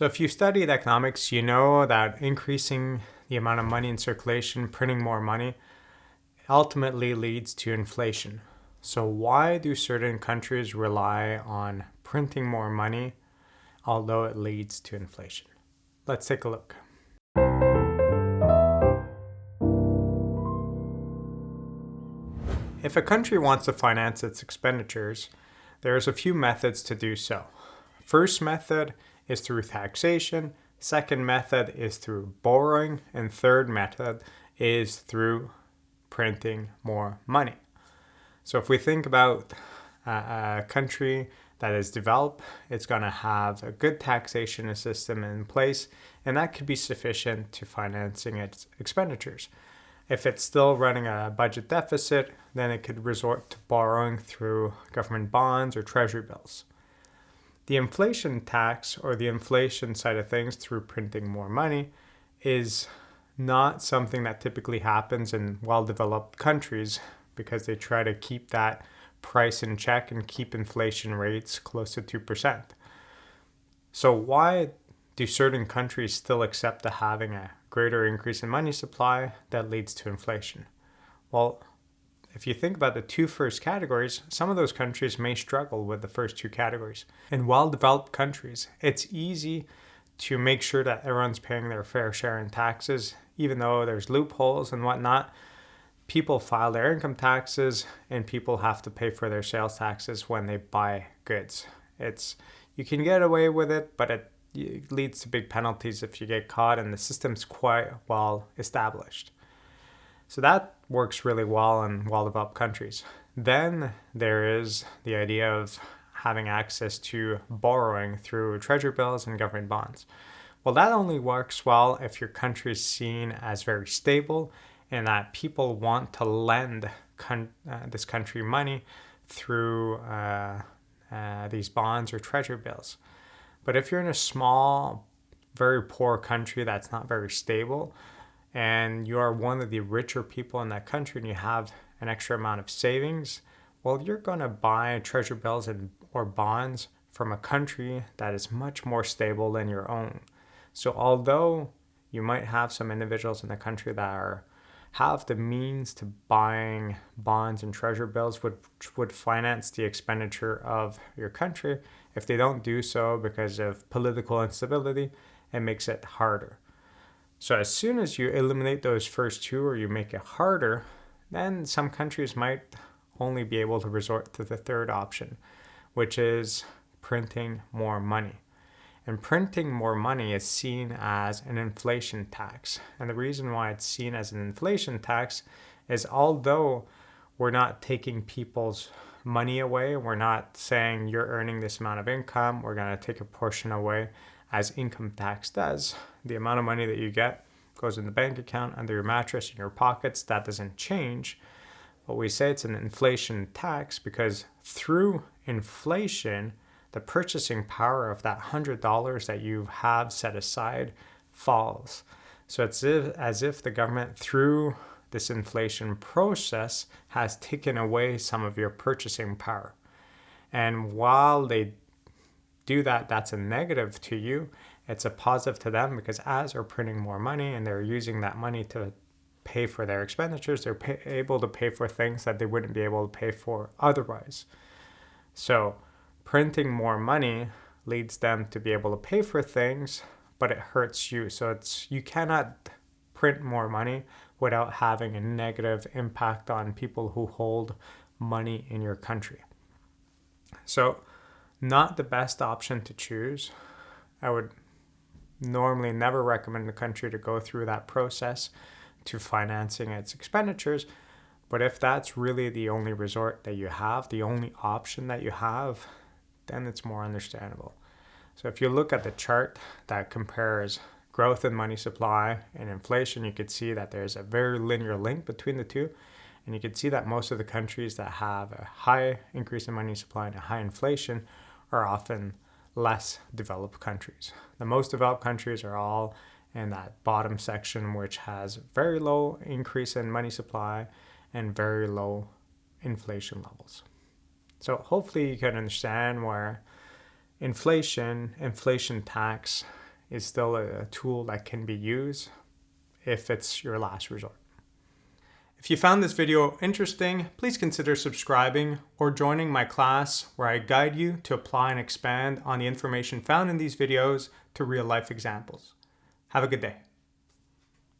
So if you studied economics, you know that increasing the amount of money in circulation, printing more money, ultimately leads to inflation. So why do certain countries rely on printing more money, although it leads to inflation? Let's take a look. If a country wants to finance its expenditures, there's a few methods to do so. First method is through taxation, second method is through borrowing, and third method is through printing more money. So if we think about a country that is developed, it's going to have a good taxation system in place, and that could be sufficient to financing its expenditures. If it's still running a budget deficit, then it could resort to borrowing through government bonds or treasury bills. The inflation tax, or the inflation side of things through printing more money, is not something that typically happens in well-developed countries because they try to keep that price in check and keep inflation rates close to 2%. So why do certain countries still accept to having a greater increase in money supply that leads to inflation? Well, if you think about the two first categories, some of those countries may struggle with the first two categories. In well-developed countries, it's easy to make sure that everyone's paying their fair share in taxes, even though there's loopholes and whatnot. People file their income taxes and people have to pay for their sales taxes when they buy goods. You can get away with it, but it leads to big penalties if you get caught, and the system's quite well established. So that works really well in well-developed countries. Then there is the idea of having access to borrowing through treasury bills and government bonds. Well, that only works well if your country is seen as very stable and that people want to lend this country money through these bonds or treasury bills. But if you're in a small, very poor country that's not very stable, and you are one of the richer people in that country and you have an extra amount of savings, well, you're going to buy treasury bills or bonds from a country that is much more stable than your own. So although you might have some individuals in the country that have the means to buying bonds and treasury bills which would finance the expenditure of your country, if they don't do so because of political instability, it makes it harder. So as soon as you eliminate those first two or you make it harder, then some countries might only be able to resort to the third option, which is printing more money. And printing more money is seen as an inflation tax. And the reason why it's seen as an inflation tax is although we're not taking people's money away, we're not saying you're earning this amount of income, we're going to take a portion away as income tax does. The amount of money that you get goes in the bank account, under your mattress, in your pockets. That doesn't change. But we say it's an inflation tax because through inflation, the purchasing power of that $100 that you have set aside falls. So it's as if the government, through this inflation process, has taken away some of your purchasing power. And while they do that, that's a negative to you. It's a positive to them because as they're printing more money and they're using that money to pay for their expenditures, they're able to pay for things that they wouldn't be able to pay for otherwise. So printing more money leads them to be able to pay for things, but it hurts you. So you cannot print more money without having a negative impact on people who hold money in your country. So not the best option to choose. I would normally never recommend the country to go through that process to financing its expenditures. But if that's really the only resort that you have, the only option that you have, then it's more understandable. So if you look at the chart that compares growth in money supply and inflation, you could see that there's a very linear link between the two. And you can see that most of the countries that have a high increase in money supply and a high inflation are often less developed countries. The most developed countries are all in that bottom section, which has very low increase in money supply and very low inflation levels. So hopefully you can understand where inflation tax is still a tool that can be used if it's your last resort. If you found this video interesting, please consider subscribing or joining my class where I guide you to apply and expand on the information found in these videos to real-life examples. Have a good day.